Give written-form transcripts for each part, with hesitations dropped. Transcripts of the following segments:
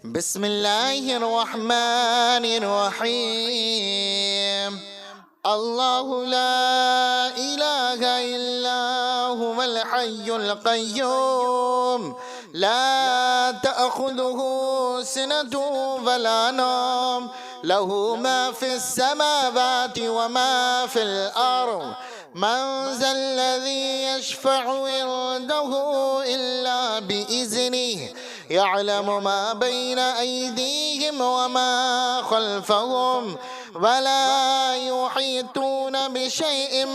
بسم الله الرحمن الرحيم. الله لا إله إلا هو الحي القيوم لا تأخذه سنة ولا نوم له ما في السماوات وما في الأرض من ذا الذي يشفع عنده إلا بإذنه يعلم ما بين أيديهم وما خلفهم ولا يحيطون بشيء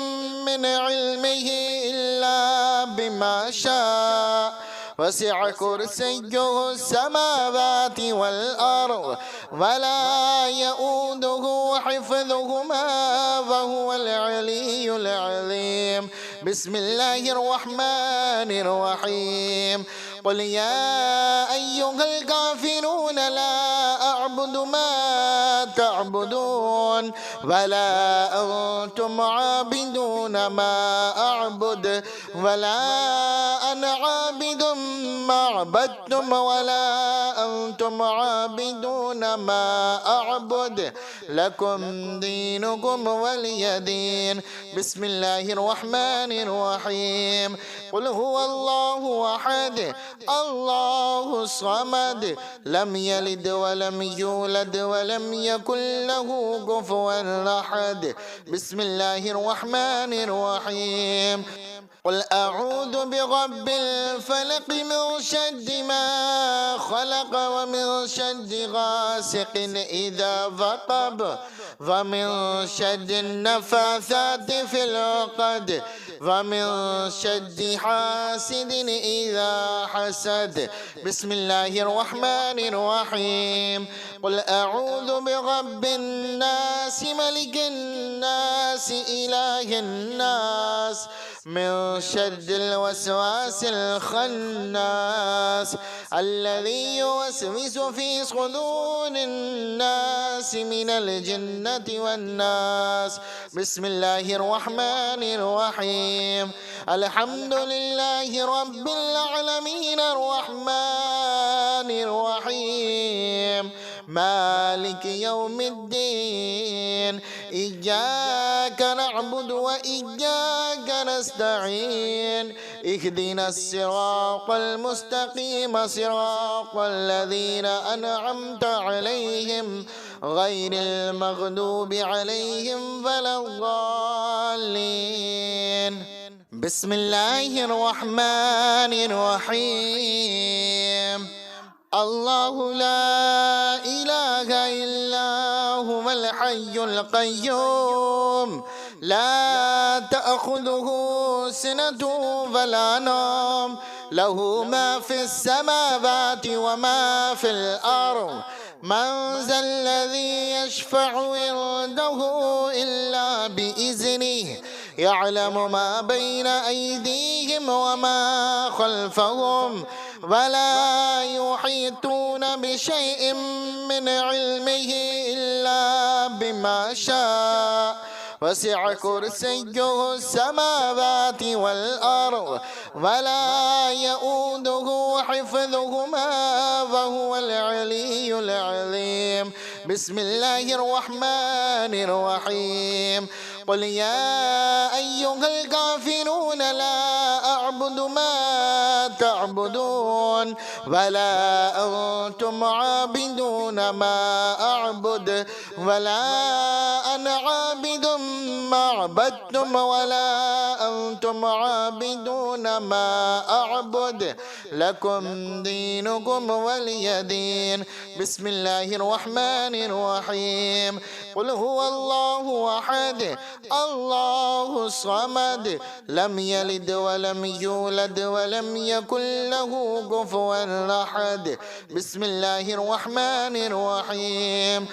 من علمه إلا بما شاء وسع كرسيه السماوات والأرض ولا يؤوده حفظهما وهو العلي العظيم. بسم الله الرحمن الرحيم. قل يا أيها الكافرون لا أعبد ما تعبدون ولا أنتم عابدون ما أعبد ولا أنا عابد ما عبدتم ولا أنتم عابدون ما أعبد لكم دينكم ولي دين. بسم الله الرحمن الرحيم. قل هو الله أحد الله الصمد لم يلد ولم يولد ولم يكن له كفوا أحد. بسم الله الرحمن الرحيم. قل أعوذ برب الفلق من شر ما خلق ومن شر غاسق إذا وقب ومن شر النفاثات في العقد ومن شر حاسد إذا حسد. بسم الله الرحمن الرحيم. قل أعوذ برب الناس ملك الناس إله الناس من شر الوسواس الخناس الذي يوسوس في صدور الناس من الجنة والناس. بسم الله الرحمن الرحيم. الحمد لله رب العالمين الرحمن الرحيم مالك يوم الدين إياك نعبد وإياك نستعين اهدنا الصراط المستقيم صراط الذين أنعمت عليهم غير المغضوب عليهم ولا الضالين. بسم الله الرحمن الرحيم. الله لا إله إلا هو الحي القيوم لا تأخذه سنة ولا نوم له ما في السماوات وما في الأرض من ذا الذي يشفع عنده إلا بإذنه يعلم ما بين أيديهم وما خلفهم ولا يحيطون بشيء من علمه إلا بما شاء وسع كرسيه السماوات والأرض ولا يؤوده حفظهما وهو العلي العظيم. بسم الله الرحمن الرحيم. قل يا أيها الكافرون لا أعبد ما تعبدون ولا أنتم عابدون ما أعبد ولا أنا عابد ما عبدتم ولا أنتم عابدون ما أعبد لكم دينكم ولي دين. بسم الله الرحمن الرحيم. قل هو الله أحد الله الصمد لم يلد ولم يولد ولم يكن له كفوا أحد. بسم الله الرحمن الرحيم.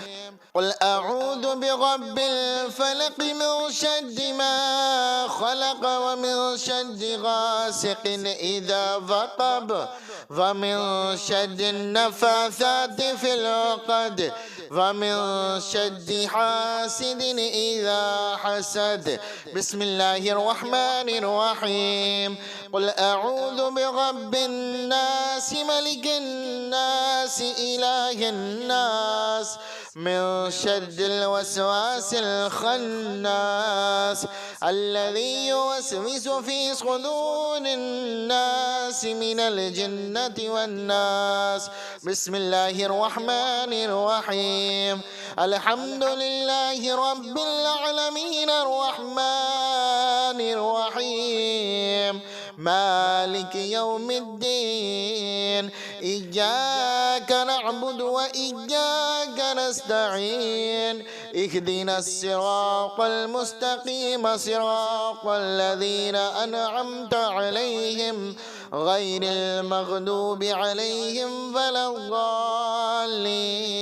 قل أعوذ برب الفلق من شر ما خلق ومن شر غاسق إذا وقب ومن شر النفاثات في العقد ومن شر حاسد إذا حسد. بسم الله الرحمن الرحيم. قل أعوذ برب الناس ملك الناس إله الناس من شر الوسواس الخناس الذي يوسوس في صدور الناس من الجنة والناس. بسم الله الرحمن الرحيم. الحمد لله رب العالمين الرحمن الرحيم مالك يوم الدين إياك نعبد وإياك نستعين اهدنا الصراط المستقيم صراط الذين أنعمت عليهم غير المغضوب عليهم ولا الضالين.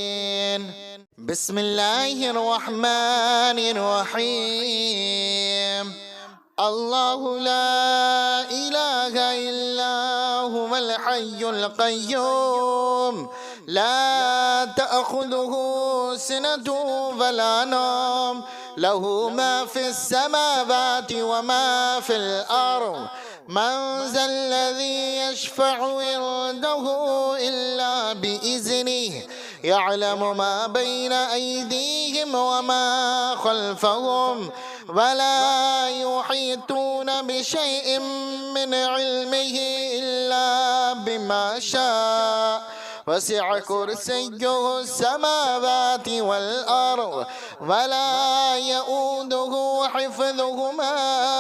بسم الله الرحمن الرحيم. الله لا إله إلا هو الحي القيوم لا تأخذه سنة ولا نوم له ما في السماوات وما في الأرض من ذا الذي يشفع عنده إلا بإذنه يعلم ما بين أيديهم وما خلفهم ولا يحيطون بشيء من علمه إلا بما شاء وسع كرسيه السماوات والأرض ولا يؤوده حفظهما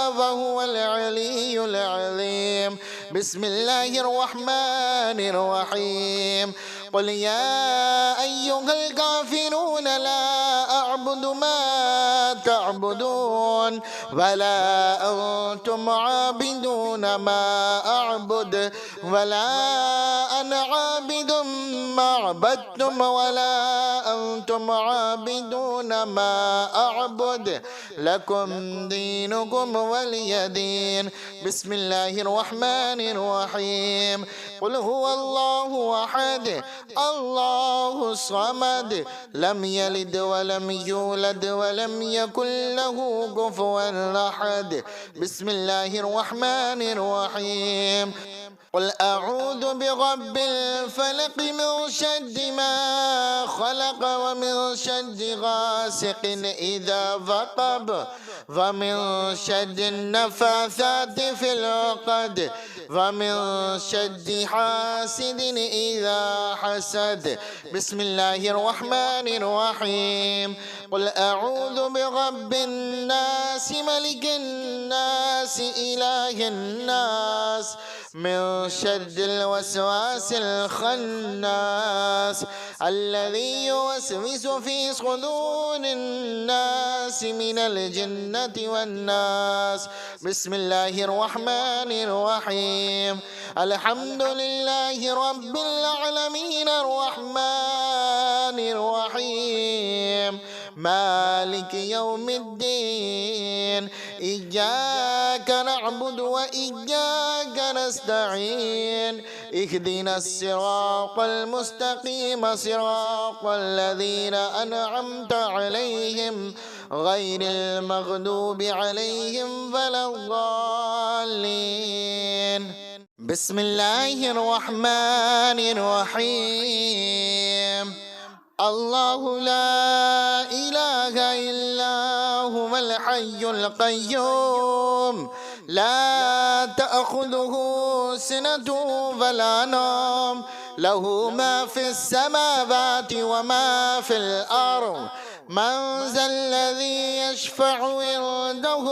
وهو العلي العظيم. بسم الله الرحمن الرحيم. قل يا أيها الكافرون لا أعبد ما تعبدون ولا أنتم عابدون ما أعبد ولا أنا عابد ما عبدتم ولا أنتم عابدون ما أعبد لكم دينكم ولي دين. بسم الله الرحمن الرحيم. قل هو الله أحد الله الصمد لم يلد ولم يولد ولم يكن له كفوا أحد. بسم الله الرحمن الرحيم. قل أعوذ برب الفلق من شر ما خلق ومن شر غاسق إذا وقب ومن شر النفاثات في العقد ومن شر حاسد إذا حسد. بسم الله الرحمن الرحيم. قل أعوذ برب الناس ملك الناس إله الناس من شر الوسواس الخناس الذي يوسوس في صدور الناس من الجنة والناس. بسم الله الرحمن الرحيم. الحمد لله رب العالمين الرحمن الرحيم مالك يوم الدين إياك نعبد وإياك نستعين اهدنا الصراط المستقيم صراط الذين أنعمت عليهم غير المغضوب عليهم ولا الضالين. بسم الله الرحمن الرحيم. الله لا إله إلا هو الحي القيوم لا تأخذه سنة ولا نوم له ما في السماوات وما في الأرض من ذا الذي يشفع عنده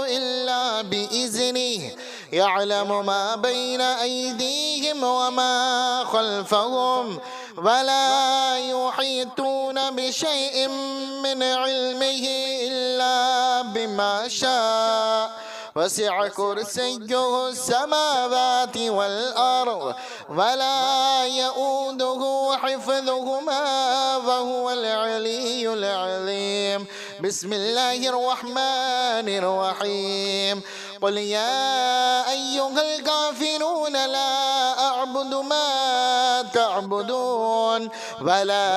إلا بإذنه يعلم ما بين أيديهم وما خلفهم ولا يحيطون بشيء من علمه إلا بما شاء وسع كرسيه السماوات والأرض ولا يؤوده حفظهما وهو العلي العظيم. بسم الله الرحمن الرحيم. قل يا أيها الكافرون لا أعبد ما تعبدون تعبدون ولا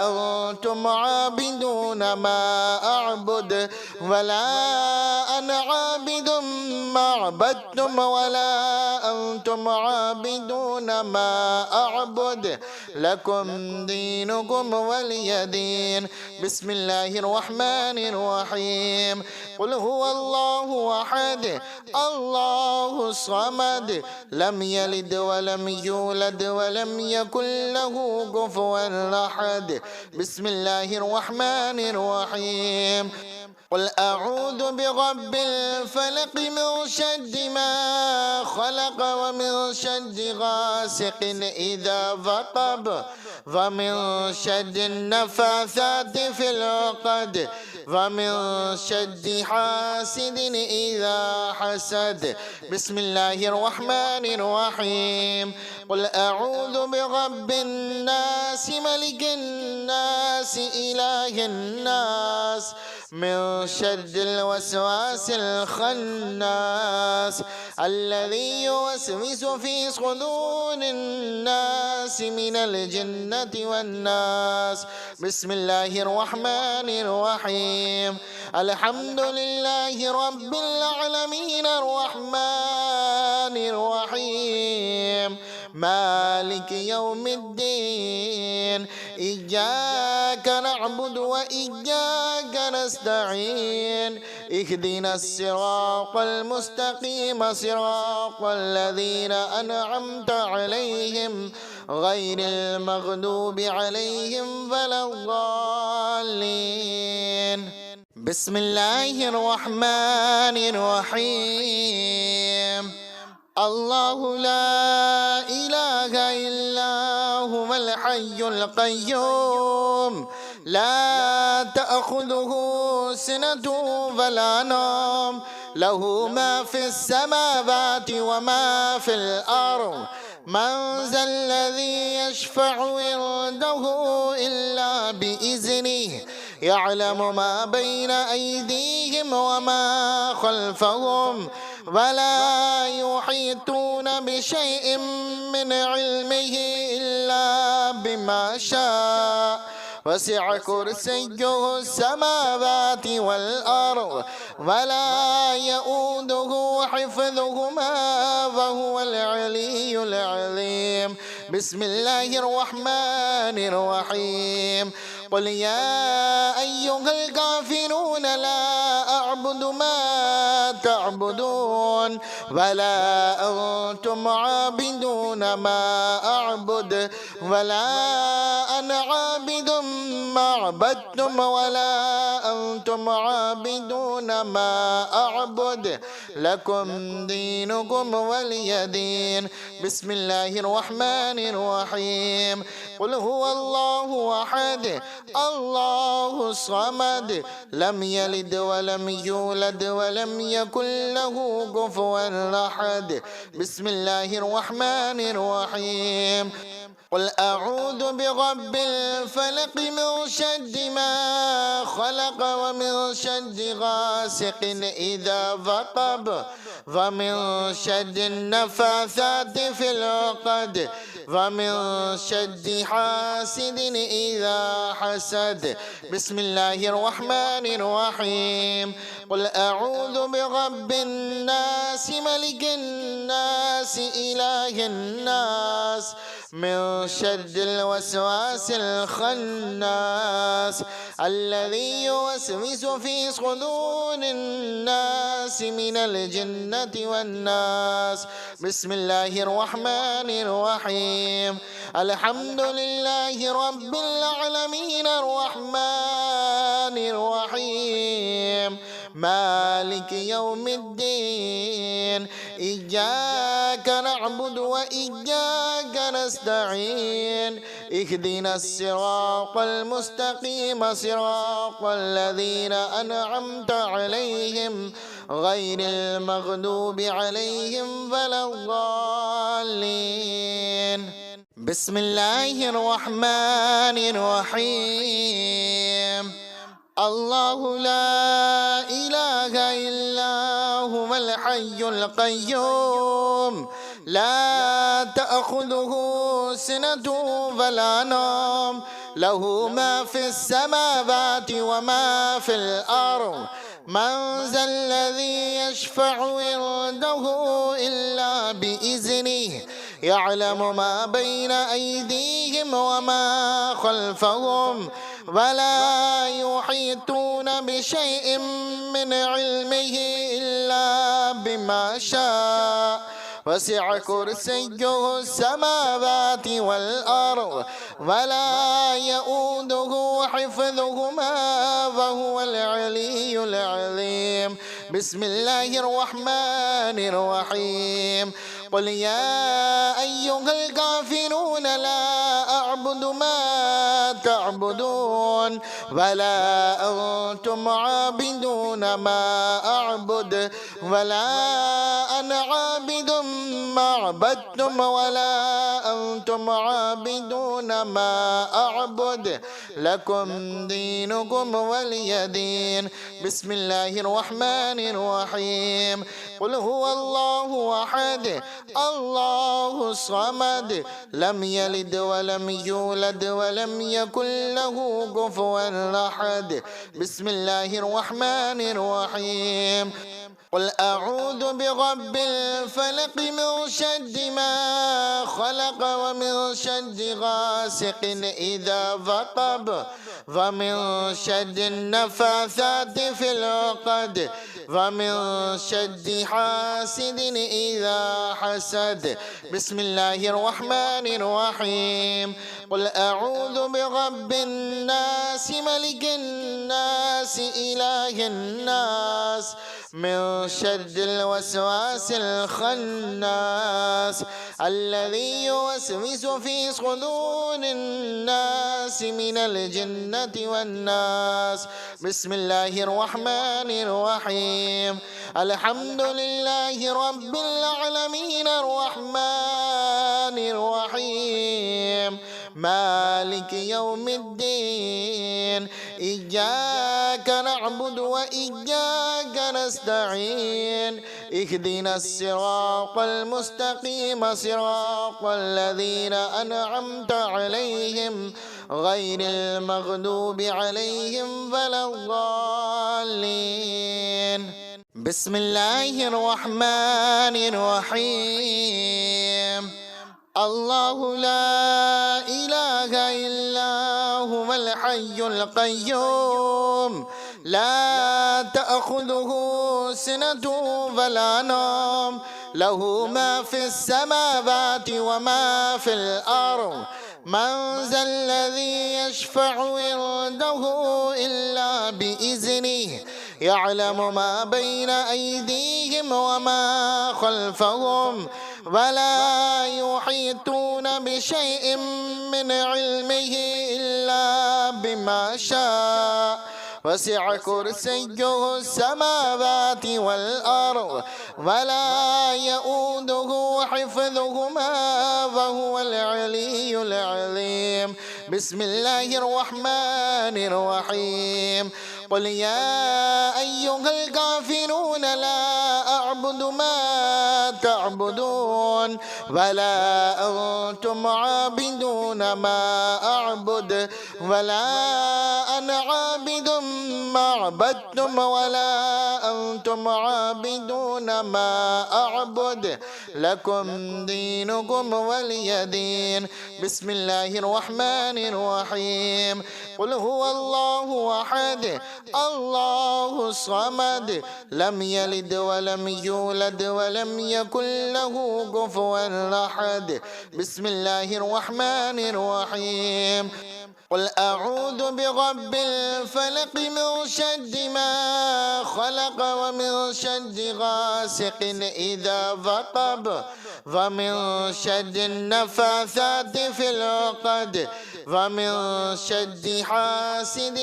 أنتم عابدون ما أعبد ولا أنا عابد ما عبدتم ولا أنتم عابدون ما أعبد لكم دينكم ولي دين. بسم الله الرحمن الرحيم. قل هو الله أحد الله الصمد لم يلد ولم يولد ولم يكن له كفوا أحد. بسم الله الرحمن الرحيم. قل أعوذ برب الفلق من شر ما خلق ومن شر غاسق إذا وقب ومن شر النفاثات في العقد ومن شر حاسد إذا حسد. بسم الله الرحمن الرحيم. قل أعوذ برب الناس ملك الناس إله الناس من شر الوسواس الخناس الذي يوسوس في صدور الناس من الجنة والناس. بسم الله الرحمن الرحيم. الحمد لله رب العالمين الرحمن الرحيم مالك يوم الدين إياك نعبد وإياك نستعين اهدنا الصراط المستقيم صراط الذين أنعمت عليهم غير المغضوب عليهم ولا الضالين. بسم الله الرحمن الرحيم. الله لا إله إلا هو الحي القيوم لا تأخذه سنة ولا نوم له ما في السماوات وما في الأرض من ذا الذي يشفع عنده إلا بإذنه يعلم ما بين أيديهم وما خلفهم ولا يحيطون بشيء من علمه إلا بما شاء وسع كرسيه السماوات والأرض ولا يؤوده حفظهما وهو العلي العظيم. بسم الله الرحمن الرحيم. قل يا أيها الكافرون لا أعبد ما تعبدون ولا أنتم عابدون ما أعبد ولا أنا عابد ما عبدتم ولا أنتم عابدون ما أعبد لكم دينكم ولي دين. بسم الله الرحمن الرحيم. قل هو الله أحد الله الصمد لم يلد ولم يولد ولم يكن له كفوا أحد. بسم الله الرحمن الرحيم. قل أعوذ برب الفلق من شر ما خلق ومن شر غاسق إذا وقب ومن شر النفاثات في العقد ومن شر حاسد إذا حسد. بسم الله الرحمن الرحيم. قل أعوذ برب الناس ملك الناس إله الناس من شر الوسواس الخناس الذي يوسوس في صدور الناس من الجنة والناس. بسم الله الرحمن الرحيم. الحمد لله رب العالمين الرحمن الرحيم مالك يوم الدين إياك نعبد وإياك نستعين اهدنا الصراط المستقيم صراط الذين أنعمت عليهم غير المغضوب عليهم ولا الضالين. بسم الله الرحمن الرحيم. الله لا إله إلا هو الحي القيوم لا تأخذه سنة ولا نوم له ما في السماوات وما في الأرض من ذا الذي يشفع عنده إلا بإذنه يعلم ما بين أيديهم وما خلفهم ولا يحيطون بشيء من علمه إلا بما شاء وسع كرسيه السماوات والأرض ولا يؤوده حفظهما وهو العلي العظيم. بسم الله الرحمن الرحيم. قل يا أيها الكافرون لا أعبد ما تعبدون ولا أنتم عابدون ما أعبد ولا أنا عابد ما عبدتم ولا أنتم عابدون ما أعبد لكم دينكم ولي دين. بسم الله الرحمن الرحيم. قل هو الله أحد الله الصمد لم يلد ولم يولد ولم يكن له كفوا أحد. بسم الله الرحمن الرحيم. قل أعوذ برب الفلق من شر ما خلق ومن شر غاسق إذا وقب ومن شر النفاثات في العقد ومن شر حاسد إذا حسد. بسم الله الرحمن الرحيم. قل أعوذ برب الناس ملك الناس إله الناس من شر الوسواس الخناس الذي يوسوس في صدور الناس من الجنة والناس. بسم الله الرحمن الرحيم. الحمد لله رب العالمين الرحمن الرحيم مالك يوم الدين إياك نعبد وإياك نستعين اهدنا الصراط المستقيم صراط الذين أنعمت عليهم غير المغضوب عليهم ولا الضالين. بسم الله الرحمن الرحيم. الله لا إله إلا هو الحي القيوم لا تأخذه سنة ولا نوم له ما في السماوات وما في الأرض من ذا الذي يشفع عنده إلا بإذنه يعلم ما بين أيديهم وما خلفهم ولا يحيطون بشيء من علمه إلا بما شاء وسع كرسيه السماوات والأرض ولا يؤوده حفظهما وهو العلي العظيم. بسم الله الرحمن الرحيم. قل يا أيها الكافرون لا أعبد ما تعبدون ولا أنتم عابدون ما أعبد ولا أنا عابد ما عبدتم ولا أنتم عابدون ما أعبد لكم دينكم ولي دين. بسم الله الرحمن الرحيم. قل هو الله أحد الله الصمد لم يلد ولم يولد ولم يكن له كفوا أحد. بسم الله الرحمن الرحيم. قل أعوذ برب الفلق من شر ما خلق ومن شر غاسق إذا وقب ومن شر النفاثات في العقد ومن شر حاسد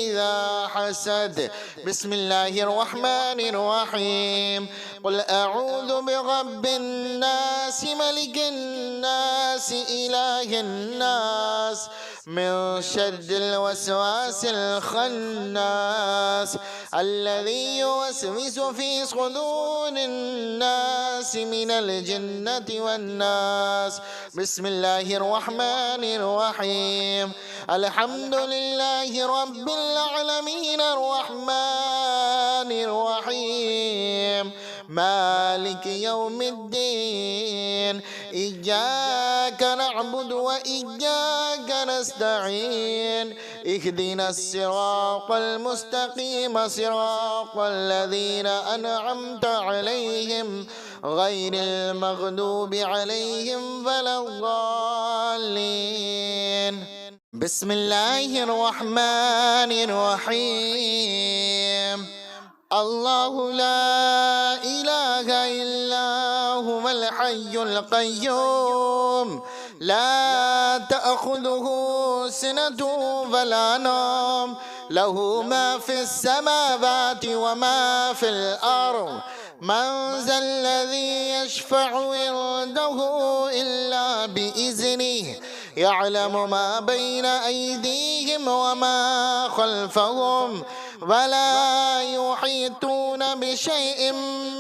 إذا حسد. بسم الله الرحمن الرحيم. قل أعوذ برب الناس ملك الناس إله الناس من شر الوسواس الخناس الذي يوسوس في صدور الناس من الجنة والناس. بسم الله الرحمن الرحيم. الحمد لله رب العالمين الرحمن الرحيم مالك يوم الدين إياك نعبد وإياك نستعين اهدنا الصراط المستقيم صراط الذين أنعمت عليهم غير المغضوب عليهم ولا الضالين. بسم الله الرحمن الرحيم. الله لا إله إلا هو الحي القيوم لا تأخذه سنة ولا نوم له ما في السماوات وما في الأرض من ذا الذي يشفع عنده إلا بإذنه يعلم ما بين أيديهم وما خلفهم ولا يحيطون بشيء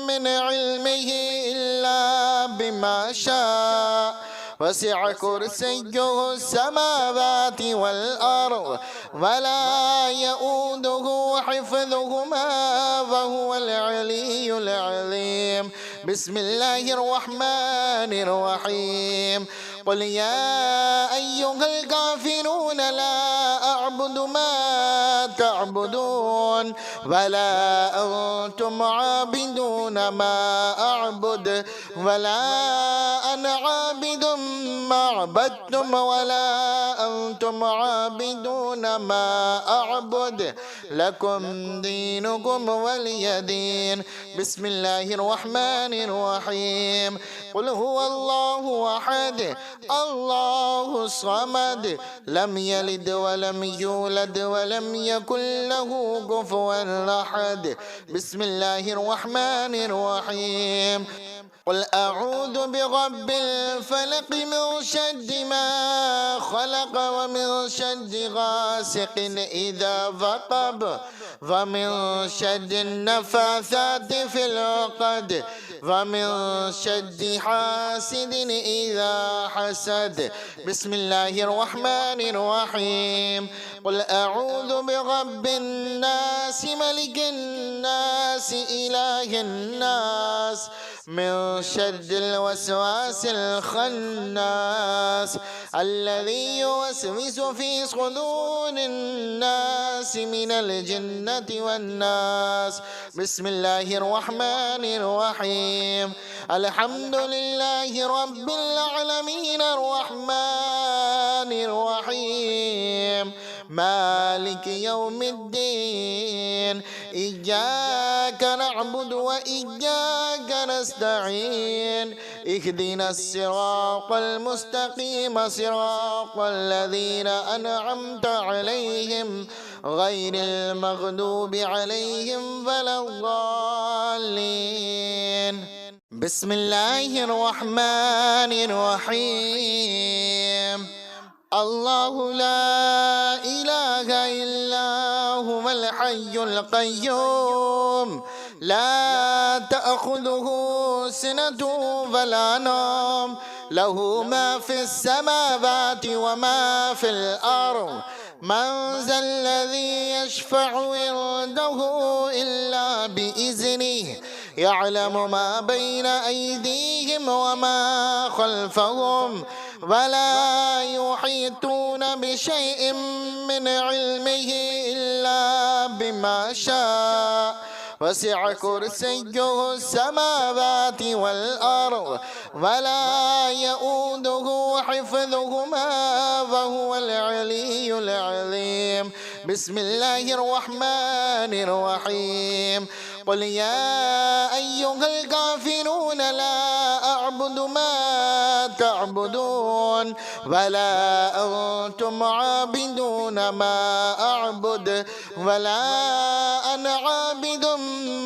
من علمه إلا بما شاء وسع كرسيه السماوات والأرض ولا يؤوده حفظهما وهو العلي العظيم. بسم الله الرحمن الرحيم. قل يا أيها الكافرون لا أعبد ما تعبدون ولا أنتم عابدون ما أعبد ولا أنا عابد ما عبدتم ولا أنتم عابدون ما أعبد لكم دينكم ولي دين. بسم الله الرحمن الرحيم. قل هو الله أحد الله الصمد لم يلد ولم يولد ولم يكن له كفوا أحد. بسم الله الرحمن الرحيم. قل أعوذ برب الفلق من شر ما خلق ومن شر غاسق إذا وقب ومن شر النفاثات في العقد ومن شر حاسد إذا حسد. بسم الله الرحمن الرحيم. قل أعوذ برب الناس ملك الناس إله الناس من شر الوسواس الخناس الذي يوسوس في صدور الناس من الجنة والناس. بسم الله الرحمن الرحيم. الحمد لله رب العالمين الرحمن الرحيم مالك يوم الدين إياك نعبد وإياك نستعين اهدنا الصراط المستقيم صراط الذين أنعمت عليهم غير المغضوب عليهم ولا الضالين. بسم الله الرحمن الرحيم. الله لا إله إلا هو الحي القيوم لا تأخذه سنة ولا نوم له ما في السماوات وما في الأرض من ذا الذي يشفع عنده إلا بإذنه يعلم ما بين أيديهم وما خلفهم ولا يحيطون بشيء من علمه إلا بما شاء وسع كرسيه السماوات والأرض ولا يؤوده حفظهما وهو العلي العظيم. بسم الله الرحمن الرحيم. قل يا أيها الكافرون لا أعبد ما تعبدون ولا أنتم عابدون ما أعبد ولا أنا عابد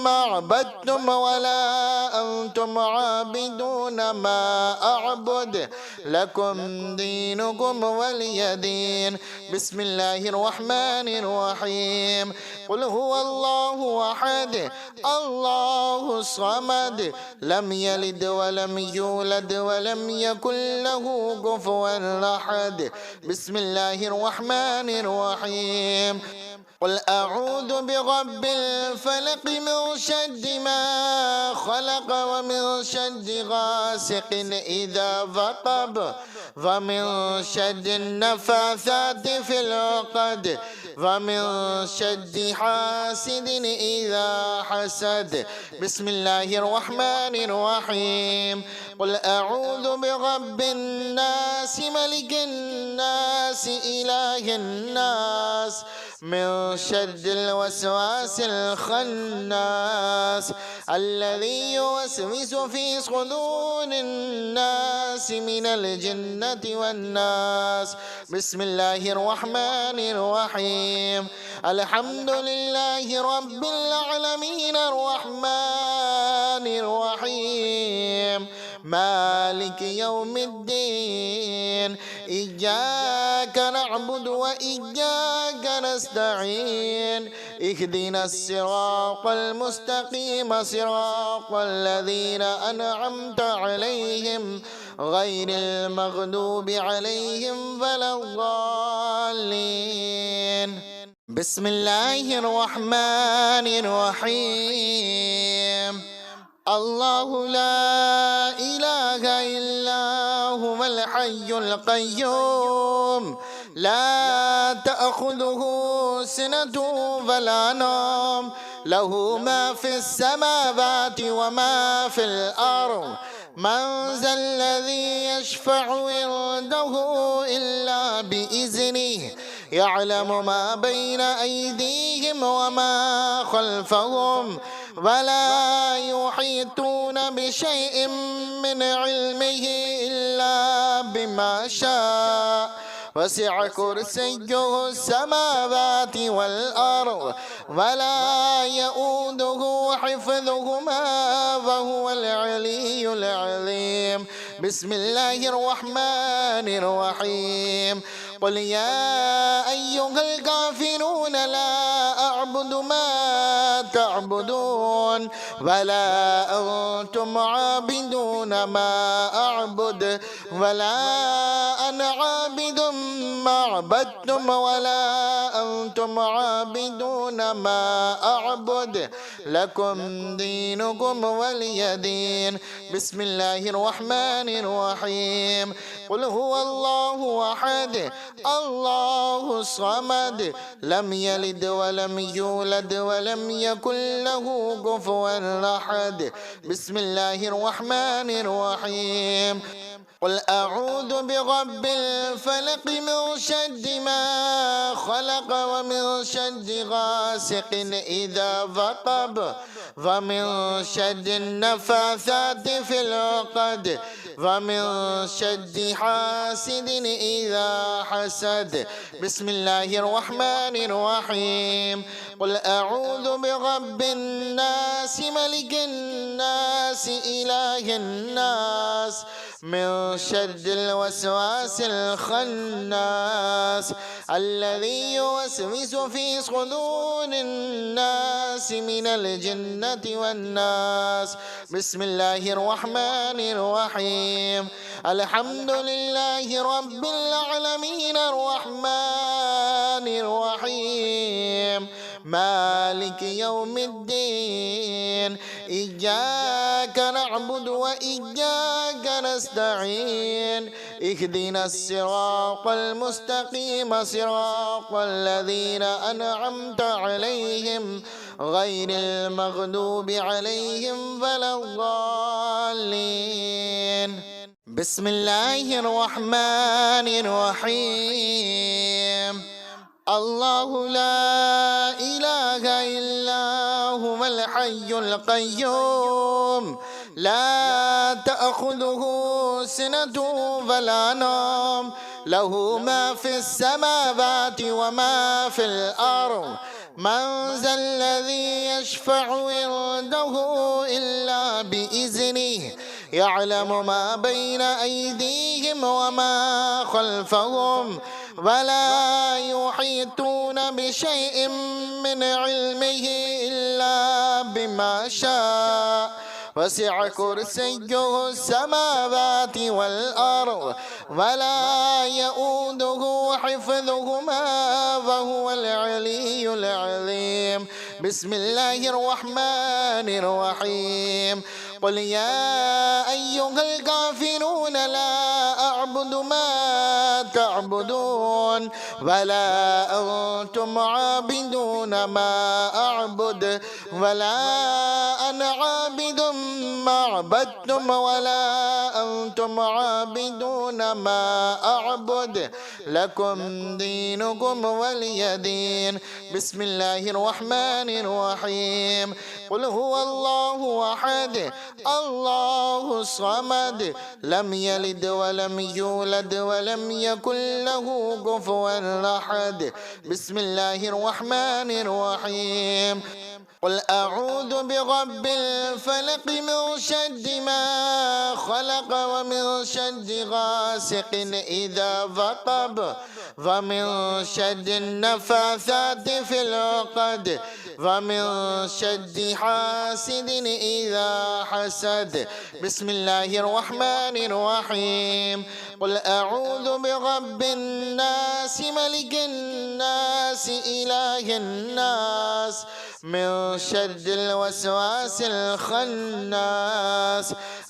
ما عبدتم ولا أنتم عابدون ما أعبد لكم دينكم ولي دين. بسم الله الرحمن الرحيم. قل هو الله أحد الله الصمد لم يلد ولم يولد ولم يكن له كفوا أحد. بسم الله الرحمن الرحيم. قل أعوذ برب الفلق من شر ما خلق ومن شر غاسق إذا وقب ومن شر النفاثات في العقد ومن شر حاسد إذا حسد. بسم الله الرحمن الرحيم. قل أعوذ برب الناس ملك الناس إله الناس من شر الوسواس الخناس الذي يوسوس في صدور الناس من الجنة والناس. بسم الله الرحمن الرحيم. الحمد لله رب العالمين الرحمن الرحيم مالك يوم الدين إياك نعبد وإياك نستعين اهدنا الصراط المستقيم صراط الذين أنعمت عليهم غير المغضوب عليهم ولا الضالين. بسم الله الرحمن الرحيم. الله لا إله إلا هو الحي القيوم لا تأخذه سنة ولا نوم له ما في السماوات وما في الأرض من ذا الذي يشفع عنده إلا بإذنه يعلم ما بين أيديهم وما خلفهم ولا يحيطون بشيء من علمه إلا بما شاء وسع كرسيه السماوات والأرض ولا يؤوده حفظهما وهو العلي العظيم. بسم الله الرحمن الرحيم. قل يا أيها الكافرون لا أعبد ما تعبدون ولا أنتم عابدون ما أعبد ولا أنا عابد ما عبدتم ولا أنتم عابدون ما أعبد لكم دينكم ولي دين. بسم الله الرحمن الرحيم. قل هو الله أحد الله الصمد لم يلد ولم يولد ولم يكن له كفوا أحد. بسم الله الرحمن الرحيم. قل أعوذ برب الفلق من شر ما خلق ومن شر غاسق إذا وقب ومن شر النفاثات في العقد ومن شر حاسد إذا حسد. بسم الله الرحمن الرحيم. قل أعوذ برب الناس ملك الناس إله الناس من شر الوسواس الخناس الذي يوسوس في صدور الناس من الجنة والناس. بسم الله الرحمن الرحيم. الحمد لله رب العالمين الرحمن الرحيم مالك يوم الدين إياك نعبد وإياك نستعين اهدنا الصراط المستقيم صراط الذين أنعمت عليهم غير المغضوب عليهم ولا الضالين. بسم الله الرحمن الرحيم. الله لا إله إلا هو الحي القيوم لا تأخذه سنة ولا نوم له ما في السماوات وما في الأرض من ذا الذي يشفع عنده إلا بإذنه يعلم ما بين أيديهم وما خلفهم ولا يحيطون بشيء من علمه إلا بما شاء وسع كرسيه السماوات والأرض ولا يؤوده حفظهما وهو العلي العظيم. بسم الله الرحمن الرحيم. قل يا أيها الكافرون لا أعبد ما تعبدون ولا أنتم عابدون ما أعبد ولا أنا عابد ما عبدتم ولا أنتم عابدون ما أعبد لكم دينكم ولي دين. بسم الله الرحمن الرحيم. قل هو الله أحد الله الصمد لم يلد ولم يولد ولم يكن له كفوا أحد. بسم الله الرحمن الرحيم. قل أعوذ برب الفلق من شر ما خلق ومن شر غاسق إذا وقب ومن شر النفاثات في العقد ومن شر حاسد إذا حسد. بسم الله الرحمن الرحيم. قل أعوذ برب الناس ملك الناس إله الناس من شر الوسواس الخناس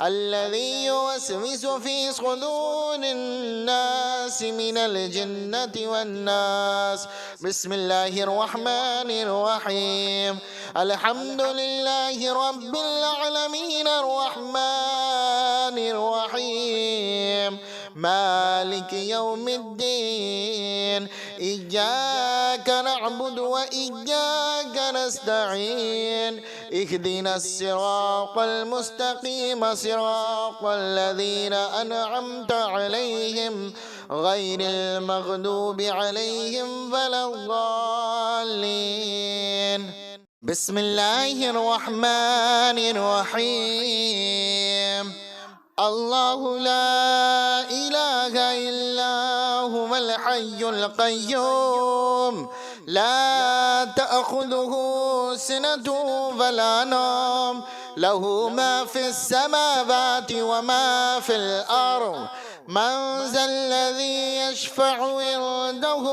الذي يوسوس في صدور الناس من الجنة والناس. بسم الله الرحمن الرحيم. الحمد لله رب العالمين الرحمن الرحيم مالك يوم الدين إياك نعبد وإياك نستعين اهدنا الصراط المستقيم صراط الذين أنعمت عليهم غير المغضوب عليهم ولا الضالين. بسم الله الرحمن الرحيم. الله لا إله إلا هو الحي القيوم لا تأخذه سنة ولا نوم له ما في السماوات وما في الأرض من ذا الذي يشفع عنده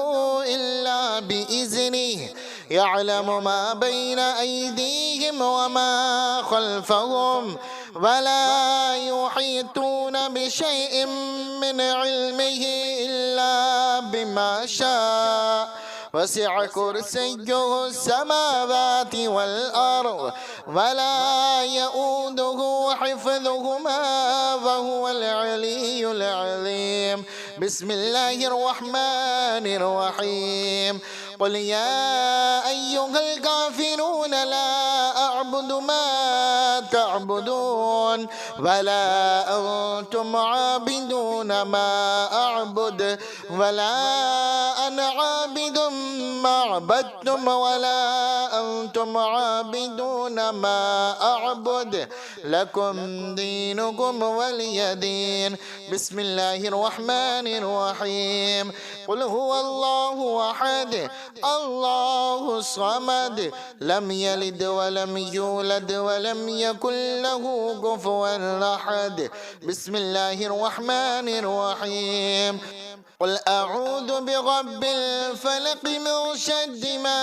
إلا بإذنه يعلم ما بين أيديهم وما خلفهم ولا يحيطون بشيء من علمه إلا بما شاء وسع كرسيه السماوات والأرض ولا يؤوده حفظهما وهو العلي العظيم. بسم الله الرحمن الرحيم. قل يا أيها الكافرون لا أعبد ما تعبدون ولا أنتم عابدون ما أعبد ولا أنا عابد ما عبدتم ولا أنتم عابدون ما أعبد لكم دينكم ولي دين. بسم الله الرحمن الرحيم. قل هو الله أحد الله الصمد لم يلد ولم يولد ولم يكن له كفوا أحد. بسم الله الرحمن الرحيم. قل أعوذ برب الفلق من شر ما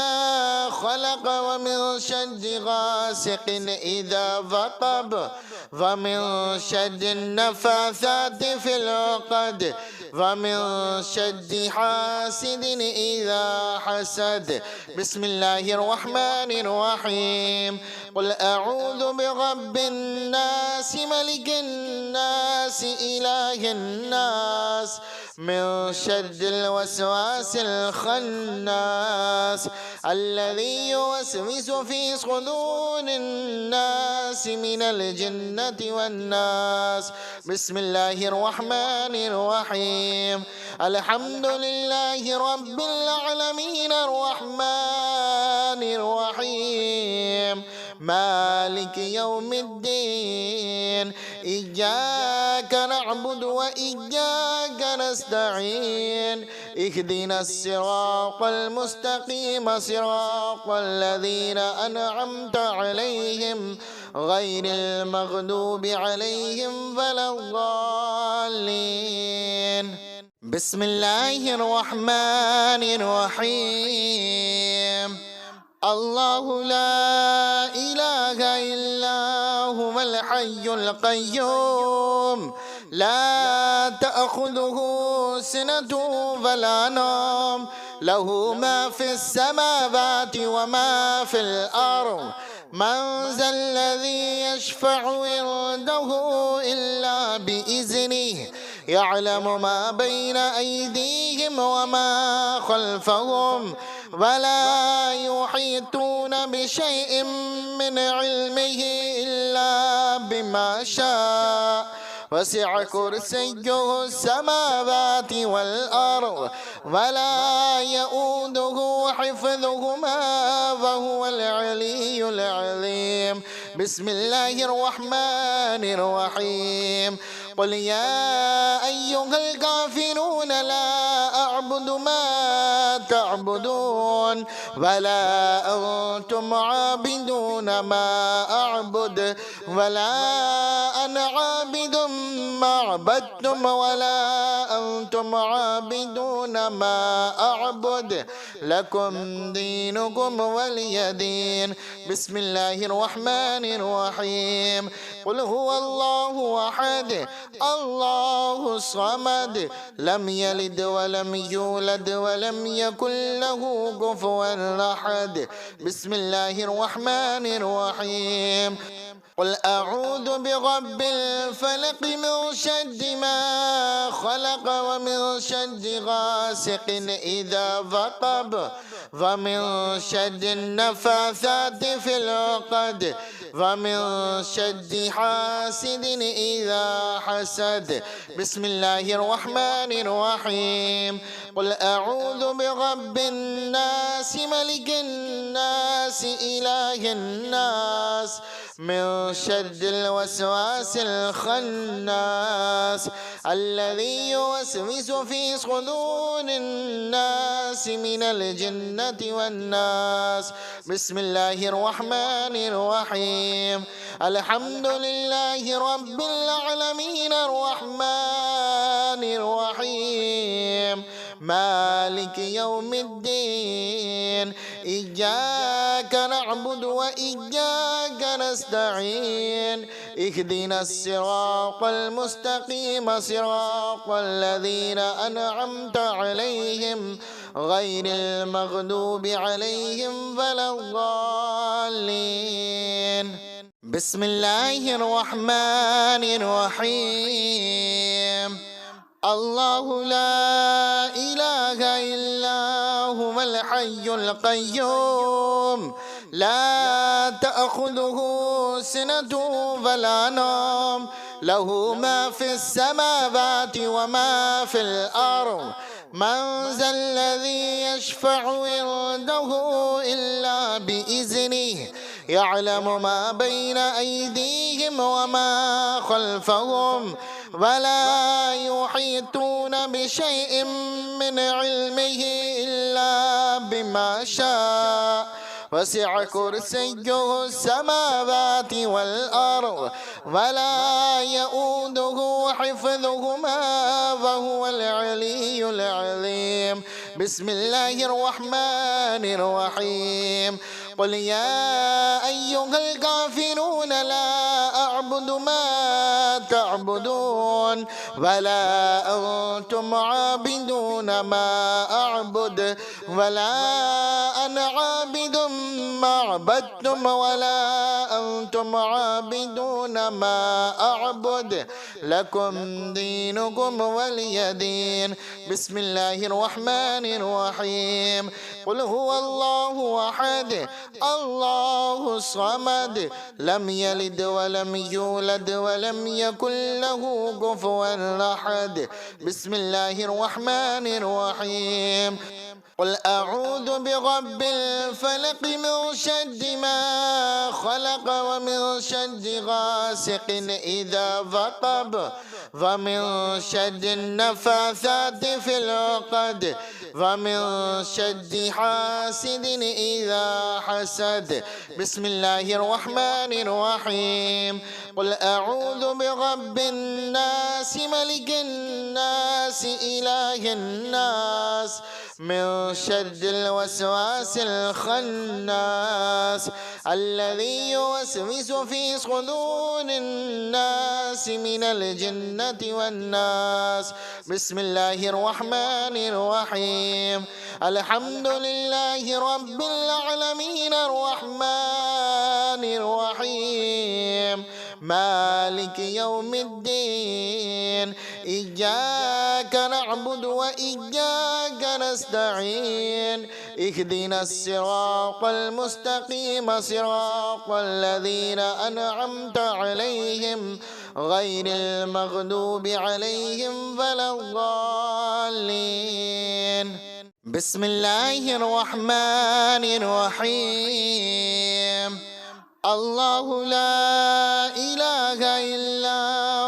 خلق ومن شر غاسق إذا وقب ومن شر النفاثات في العقد ومن شر حاسد إذا حسد. بسم الله الرحمن الرحيم. قل أعوذ برب الناس ملك الناس إله الناس من شر الوسواس الخناس الذي يوسوس في صدور الناس من الجنة والناس. بسم الله الرحمن الرحيم. الحمد لله رب العالمين الرحمن الرحيم مالك يوم الدين إياك نعبد وإياك نستعين اهدنا الصراط المستقيم صراط الذين أنعمت عليهم غير المغضوب عليهم ولا الضالين. بسم الله الرحمن الرحيم. الله لا إله إلا هو الحي القيوم لا تأخذه سنة ولا نوم له ما في السماوات وما في الأرض من ذا الذي يشفع عنده إلا بإذنه يعلم ما بين أيديهم وما خلفهم ولا يحيطون بشيء من علمه إلا بما شاء وسع كرسيه السماوات والأرض ولا يؤوده حفظهما وهو العلي العظيم. بسم الله الرحمن الرحيم. قل يا أيها الكافرون لا أعبد ما تعبدون ولا أنتم عابدون ما أعبد ولا أنا عابد ما عبدتم ولا أنتم عابدون ما أعبد لكم دينكم ولي دين. بسم الله الرحمن الرحيم. قل هو الله أحد الله الصمد لم يلد ولم يولد ولم يكن له كفوا أحد. بسم الله الرحمن الرحيم. قل أعوذ برب الفلق من شر ما خلق ومن شر غاسق إذا وقب ومن شر النفاثات في العقد ومن شر حاسد إذا حسد. بسم الله الرحمن الرحيم. قل أعوذ برب الناس ملك الناس إله الناس من شر الوسواس الخناس الذي يوسوس في صدور الناس من الجنة والناس. بسم الله الرحمن الرحيم. الحمد لله رب العالمين الرحمن الرحيم مالك يوم الدين إياك نعبد وإياك نستعين اهدنا الصراط المستقيم صراط الذين أنعمت عليهم غير المغضوب عليهم ولا الضالين. بسم الله الرحمن الرحيم. الله لا إله إلا هو الحي القيوم لا تأخذه سنة ولا نوم له ما في السماوات وما في الأرض من ذا الذي يشفع عنده إلا بإذنه يعلم ما بين أيديهم وما خلفهم ولا يحيطون بشيء من علمه إلا بما شاء وسع كرسيه السماوات والأرض ولا يؤوده حفظهما وهو العلي العظيم. بسم الله الرحمن الرحيم. قل يا أيها الكافرون لا أعبد ما تعبدون ولا أنتم عابدون ما أعبد ولا أنا عابد ما عبدتم ولا أنتم عابدون ما أعبد لكم دينكم ولي دين. بسم الله الرحمن الرحيم. قل هو الله أحد الله الصمد لم يلد ولم يولد ولم يكن له كفوا أحد. بسم الله الرحمن الرحيم. قل أعوذ برب الفلق من شر ما خلق ومن شر غاسق إذا وقب ومن شر النفاثات في العقد ومن شر حاسد إذا حسد. بسم الله الرحمن الرحيم. قل أعوذ برب الناس ملك الناس إله الناس من شر الوسواس الخناس الذي يوسوس في صدور الناس من الجنة والناس. بسم الله الرحمن الرحيم. الحمد لله رب العالمين الرحمن الرحيم مالك يوم الدين إياك نعبد وإياك نستعين اهدنا الصراط المستقيم صراط الذين أنعمت عليهم غير المغضوب عليهم ولا الضالين. بسم الله الرحمن الرحيم. الله لا إله إلا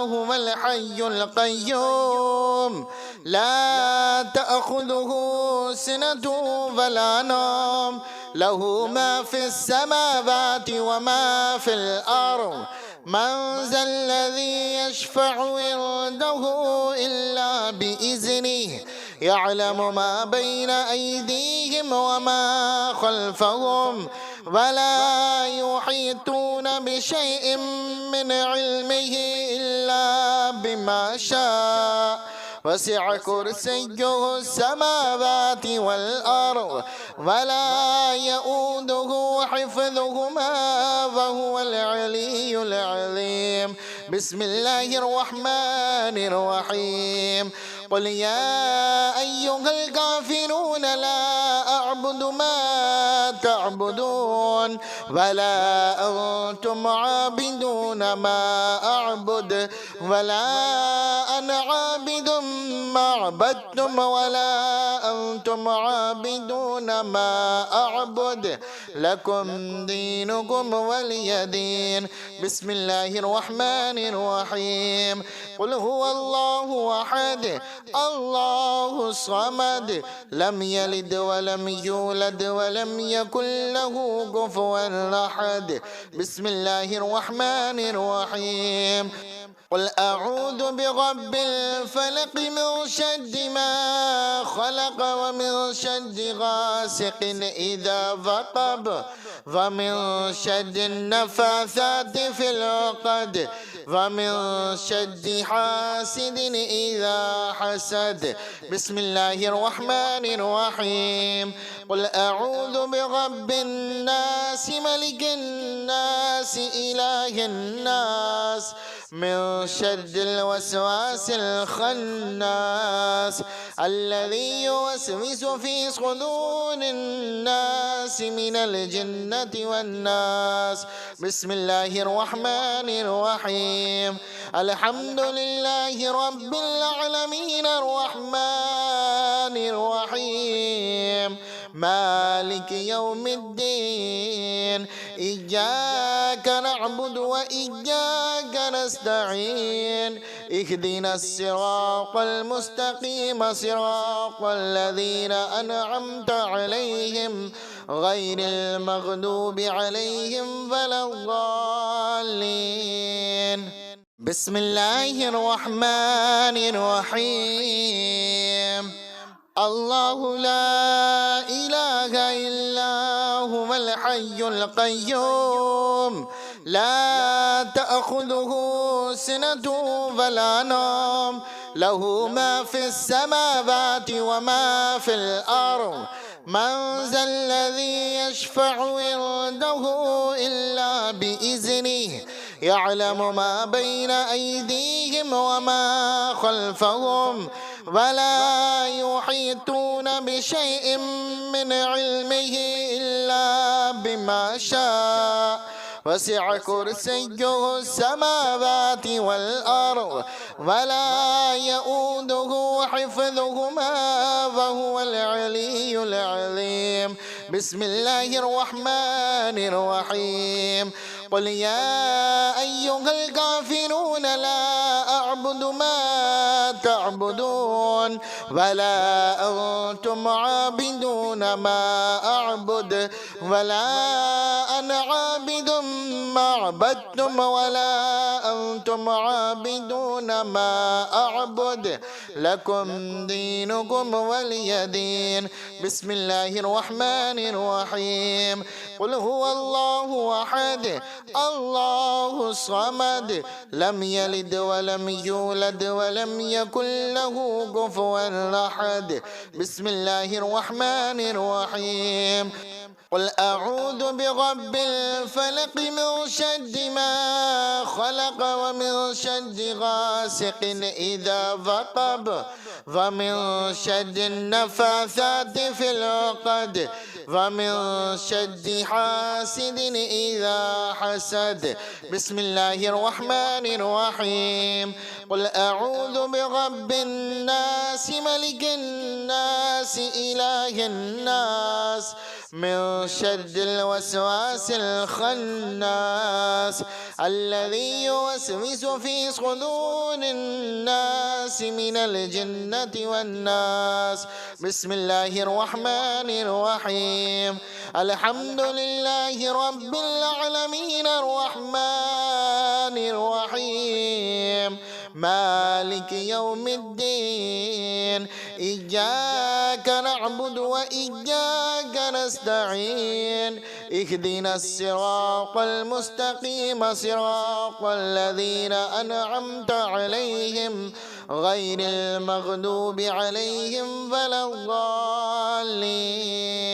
هو الحي القيوم لا تأخذه سنة ولا نوم له ما في السماوات وما في الأرض من ذا الذي يشفع عنده إلا بإذنه يعلم ما بين أيديهم وما خلفهم ولا يحيطون بشيء من علمه إلا بما شاء وسع كرسيه السماوات والأرض ولا يؤوده حفظهما وهو العلي العظيم. بسم الله الرحمن الرحيم. قل يا أيها الكافرون لا أعبد ما تعبدون ولا أنتم عابدون ما أعبد ولا أنا عابد ما عبدتم ولا أنتم عابدون ما أعبد لكم دينكم ولي دين. بسم الله الرحمن الرحيم. قل هو الله أحد الله الصمد لم يلد ولم يولد ولم يكن له كفوا أحد. بسم الله الرحمن الرحيم. قل أعوذ برب الفلق من شر ما خلق ومن شر غاسق إذا وقب ومن شر النفاثات في العقد ومن شر حاسد إذا حسد. بسم الله الرحمن الرحيم. قل أعوذ برب الناس ملك الناس إله الناس من شر الوسواس الخناس الذي يوسوس في صدور الناس من الجنة والناس. بسم الله الرحمن الرحيم. الحمد لله رب العالمين الرحمن الرحيم مالك يوم الدين إياك نعبد وإياك نستعين اهدنا الصراط المستقيم صراط الذين أنعمت عليهم غير المغضوب عليهم ولا الضالين. بسم الله الرحمن الرحيم. الله لا إله إلا هو الحي القيوم لا تأخذه سنة ولا نوم له ما في السماوات وما في الأرض من ذا الذي يشفع عنده إلا بإذنه يعلم ما بين أيديهم وما خلفهم ولا يحيطون بشيء من علمه إلا بما شاء وسع كرسيه السماوات والأرض ولا يؤوده حفظهما وهو العلي العظيم. بسم الله الرحمن الرحيم. قل يا أيها الكافرون لا أعبد ما تعبدون ولا أنتم عابدون ما أعبد ولا أنا عابد ما عبدتم ولا أنتم عابدون ما أعبد لكم دينكم ولي دين. بسم الله الرحمن الرحيم. قل هو الله أحد الله الصمد لم يلد ولم يولد ولم يكن له كفوا أحد. بسم الله الرحمن الرحيم. قل أعوذ برب الفلق من شر ما خلق ومن شر غاسق إذا وقب ومن شر النفاثات في العقد ومن شر حاسد إذا حسد. بسم الله الرحمن الرحيم. قل أعوذ برب الناس ملك الناس إله الناس من شر الوسواس الخناس الذي يوسوس في صدور الناس من الجنة والناس. بسم الله الرحمن الرحيم. الحمد لله رب العالمين الرحمن الرحيم مالك يوم الدين إياك نعبد وإياك نستعين اهدنا الصراط المستقيم صراط الذين أنعمت عليهم غير المغضوب عليهم ولا الضالين.